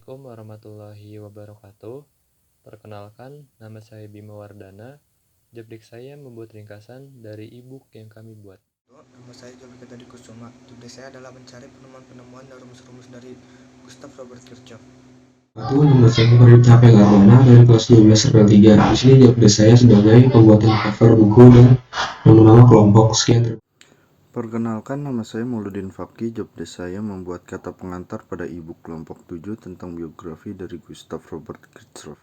Assalamualaikum warahmatullahi wabarakatuh. Perkenalkan, nama saya Bima Wardana. Jobdesk saya membuat ringkasan dari e-book yang kami buat. Nama saya Jovika Tadi Kusuma. Tugas saya adalah mencari penemuan-penemuan dan rumus-rumus dari Gustav Robert Kirchhoff. Itu nama saya Muhammad Capek Garwana dari kelas 12 Serpel 3. Di sini jobdesk saya sebagai pembuatan cover buku dan nama kelompok. Sekian. Perkenalkan, nama saya Mauludin Fakki. Jobdesk saya membuat kata pengantar pada e-book kelompok 7 tentang biografi dari Gustav Robert Kirchhoff.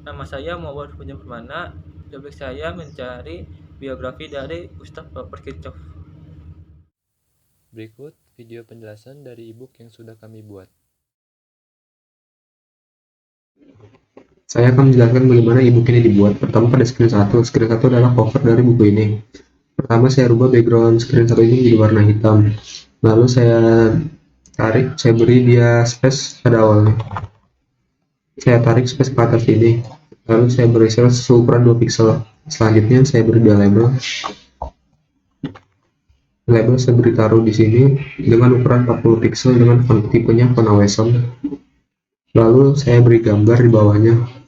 Nama saya Muhammad Hujan Permana. Jobdesk saya mencari biografi dari Gustav Robert Kirchhoff. Berikut video penjelasan dari e-book yang sudah kami buat. Saya akan menjelaskan bagaimana e-book ini dibuat. Pertama pada screen 1. Screen 1 adalah cover dari buku ini. Pertama saya rubah background screen 1 ini menjadi warna hitam. Lalu saya beri dia space pada awalnya. Saya tarik space ke atas ini. Lalu saya beri cell seukuran 2 pixel. Selanjutnya saya beri dia label. Label saya beri taruh di sini dengan ukuran 40 pixel dengan font tipenya font Awesome. Lalu saya beri gambar di bawahnya.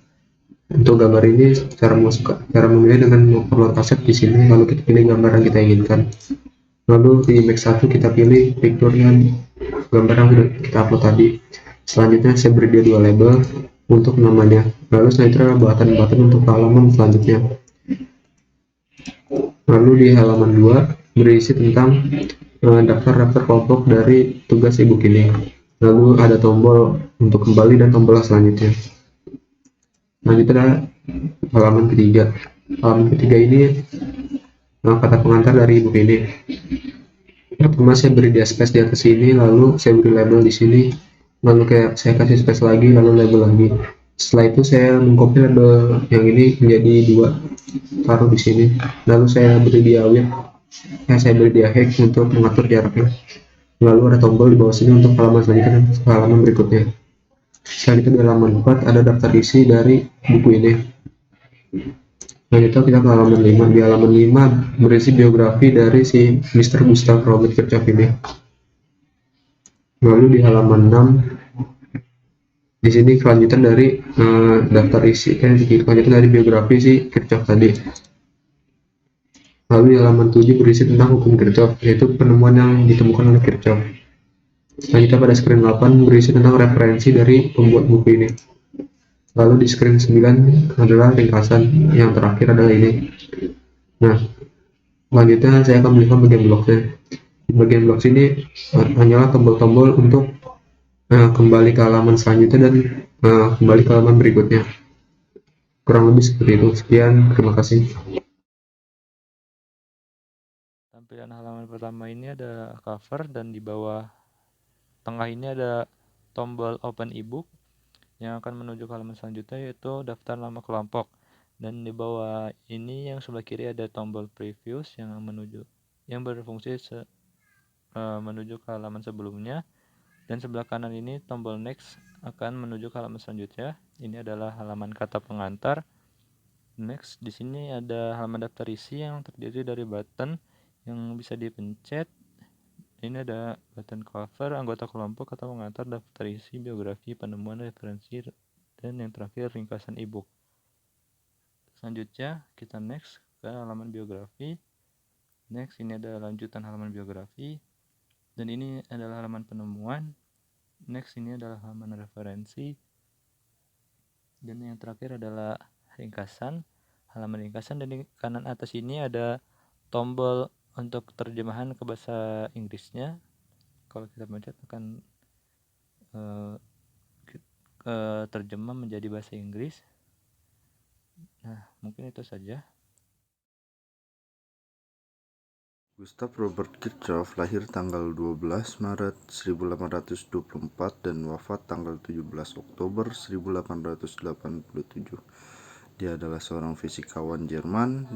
Untuk gambar ini cara memilih dengan upload aset di sini, lalu kita pilih gambar yang kita inginkan. Lalu di Max 1 kita pilih picture yang gambar yang sudah kita upload tadi. Selanjutnya saya beri dia 2 label untuk namanya. Lalu selanjutnya button untuk halaman selanjutnya. Lalu di halaman 2 berisi tentang daftar-daftar kelompok dari tugas e-book ini. Lalu ada tombol untuk kembali dan tombol selanjutnya. Lanjut ada halaman ketiga. Halaman ketiga ini kata pengantar dari e-book ini. Pertama saya beri dia space di atas sini, lalu saya beri label di sini, lalu saya kasih space lagi, lalu label lagi. Setelah itu saya mengcopy label yang ini menjadi 2, taruh di sini. Lalu saya beri dia width, saya beri dia height untuk mengatur jaraknya. Lalu ada tombol di bawah sini untuk halaman selanjutnya dan halaman berikutnya. Selanjutnya di halaman 4 ada daftar isi dari buku ini. Lanjutnya kita ke halaman 5. Di halaman 5 berisi biografi dari si Mr. Gustav Robert Kirchhoff ini. Lalu di halaman 6 di sini kelanjutan dari daftar isi, kelanjutan dari biografi si Kirchhoff tadi. Lalu di halaman 7 berisi tentang hukum Kirchhoff, yaitu penemuan yang ditemukan oleh Kirchhoff. Selanjutnya pada screen 8 berisi tentang referensi dari pembuat buku ini. Lalu di screen 9 adalah ringkasan, yang terakhir adalah ini. Nah, selanjutnya saya akan menjelaskan bagian bloknya. Di bagian blok sini hanyalah tombol-tombol untuk kembali ke halaman selanjutnya dan kembali ke halaman berikutnya. Kurang lebih seperti itu. Sekian, terima kasih. Tampilan halaman pertama ini ada cover dan di bawah tengah ini ada tombol open ebook yang akan menuju ke halaman selanjutnya, yaitu daftar nama kelompok. Dan di bawah ini yang sebelah kiri ada tombol previous yang berfungsi menuju ke halaman sebelumnya. Dan sebelah kanan ini tombol next akan menuju ke halaman selanjutnya. Ini adalah halaman kata pengantar. Next, di sini ada halaman daftar isi yang terdiri dari button yang bisa dipencet. Ini ada button cover, anggota kelompok, kata pengantar, daftar isi, biografi, penemuan, referensi, dan yang terakhir ringkasan e-book. Selanjutnya kita next ke halaman biografi. Next, ini ada lanjutan halaman biografi. Dan ini adalah halaman penemuan. Next, ini adalah halaman referensi. Dan yang terakhir adalah ringkasan, halaman ringkasan. Dan di kanan atas ini ada tombol untuk terjemahan ke bahasa Inggrisnya. Kalau kita pencet akan terjemah menjadi bahasa Inggris. Nah, mungkin itu saja. Gustav Robert Kirchhoff lahir tanggal 12 Maret 1824 dan wafat tanggal 17 Oktober 1887. Dia adalah seorang fisikawan Jerman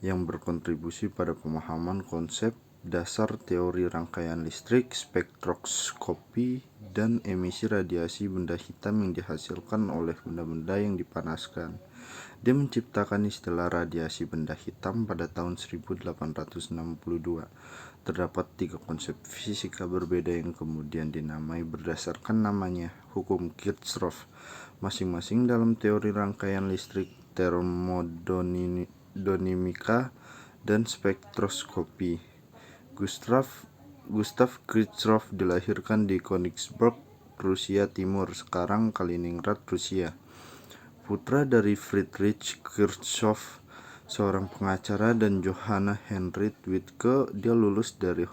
yang berkontribusi pada pemahaman konsep dasar teori rangkaian listrik, spektroskopi, dan emisi radiasi benda hitam yang dihasilkan oleh benda-benda yang dipanaskan. Dia menciptakan istilah radiasi benda hitam pada tahun 1862. terdapat 3 konsep fisika berbeda yang kemudian dinamai berdasarkan namanya hukum Kirchhoff, masing-masing dalam teori rangkaian listrik, termodinamika, dan spektroskopi. Gustav Kirchhoff dilahirkan di Königsberg, Rusia Timur, sekarang Kaliningrad, Rusia. Putra dari Friedrich Kirchhoff, seorang pengacara, dan Johanna Henriette Wittke. Dia lulus dari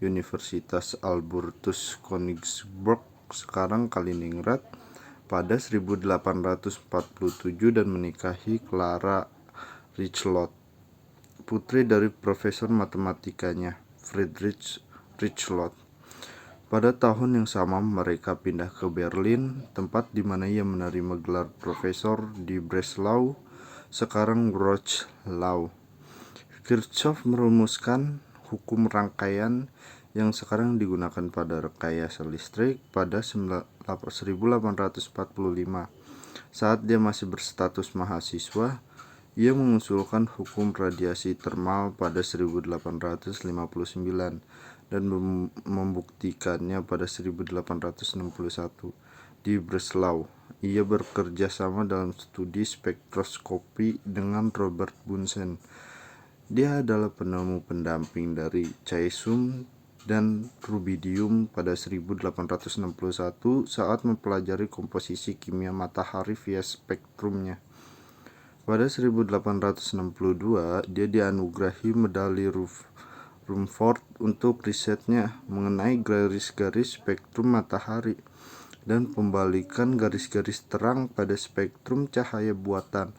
Universitas Albertus Königsberg, sekarang Kaliningrad, pada 1847 dan menikahi Clara Richelot, putri dari profesor matematikanya Friedrich Richelot. Pada tahun yang sama mereka pindah ke Berlin, tempat di mana ia menerima gelar profesor di Breslau, sekarang Wroclaw. Kirchhoff merumuskan hukum rangkaian yang sekarang digunakan pada rekayasa listrik pada 1845. Saat dia masih berstatus mahasiswa, ia mengusulkan hukum radiasi termal pada 1859 dan membuktikannya pada 1861 di Breslau. Ia bekerja sama dalam studi spektroskopi dengan Robert Bunsen. Dia adalah penemu pendamping dari caesium dan rubidium pada 1861 saat mempelajari komposisi kimia matahari via spektrumnya. Pada 1862, dia dianugerahi medali Rumford untuk risetnya mengenai garis-garis spektrum matahari dan pembalikan garis-garis terang pada spektrum cahaya buatan.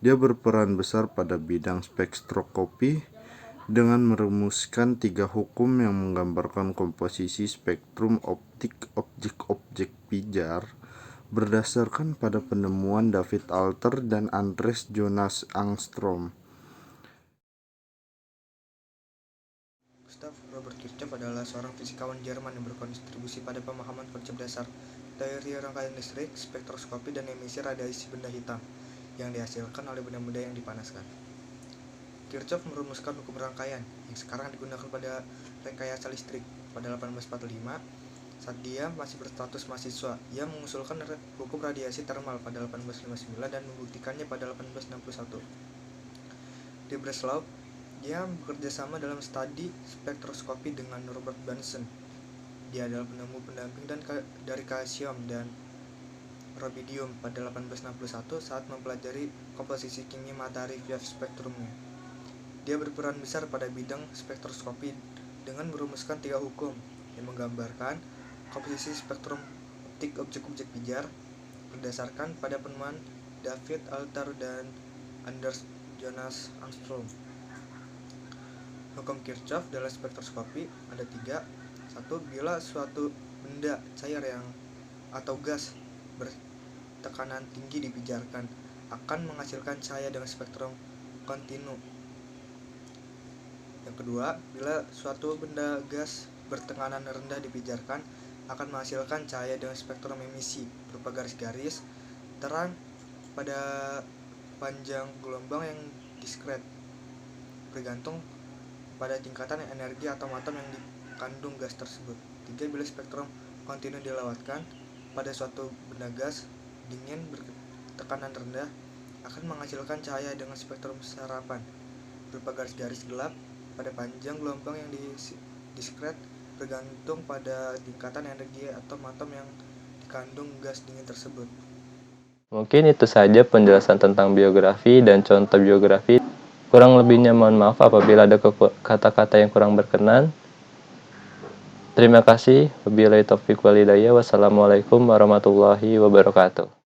Dia berperan besar pada bidang spektroskopi dengan merumuskan 3 hukum yang menggambarkan komposisi spektrum optik objek-objek pijar berdasarkan pada penemuan David Alter dan Andreas Jonas Ångström. Gustav Robert Kirchhoff adalah seorang fisikawan Jerman yang berkontribusi pada pemahaman konsep dasar teori rangkaian listrik, spektroskopi, dan emisi radiasi benda hitam yang dihasilkan oleh benda-benda yang dipanaskan. Kirchhoff merumuskan hukum rangkaian yang sekarang digunakan pada rekayasa listrik pada 1845. Saat dia masih berstatus mahasiswa, ia mengusulkan hukum radiasi termal pada 1859 dan membuktikannya pada 1861. Di Breslau, dia bekerja sama dalam studi spektroskopi dengan Robert Bunsen. Dia adalah penemu pendamping dari kalsium dan rubidium pada 1861 saat mempelajari komposisi kimia matahari via spektrumnya. Dia berperan besar pada bidang spektroskopi dengan merumuskan 3 hukum yang menggambarkan komposisi spektrum optik objek-objek pijar berdasarkan pada penemuan David Alter dan Anders Jonas Ångström. Hukum Kirchhoff dalam spektroskopi ada 3. 1. Bila suatu benda cair yang atau gas bertekanan tinggi dipijarkan, akan menghasilkan cahaya dengan spektrum kontinu. Yang kedua, bila suatu benda gas bertekanan rendah dipijarkan, akan menghasilkan cahaya dengan spektrum emisi berupa garis-garis terang pada panjang gelombang yang diskret, bergantung pada tingkatan energi atau atom yang dikandung gas tersebut. 3. Bila spektrum kontinu dilewatkan pada suatu benda gas dingin bertekanan rendah, akan menghasilkan cahaya dengan spektrum serapan berupa garis-garis gelap pada panjang gelombang yang diskret, bergantung pada tingkatan energi atom-atom yang dikandung gas dingin tersebut. Mungkin itu saja penjelasan tentang biografi dan contoh biografi. Kurang lebihnya mohon maaf apabila ada kata-kata yang kurang berkenan. Terima kasih. Wabillahi taufiq wal hidayah. Wassalamualaikum warahmatullahi wabarakatuh.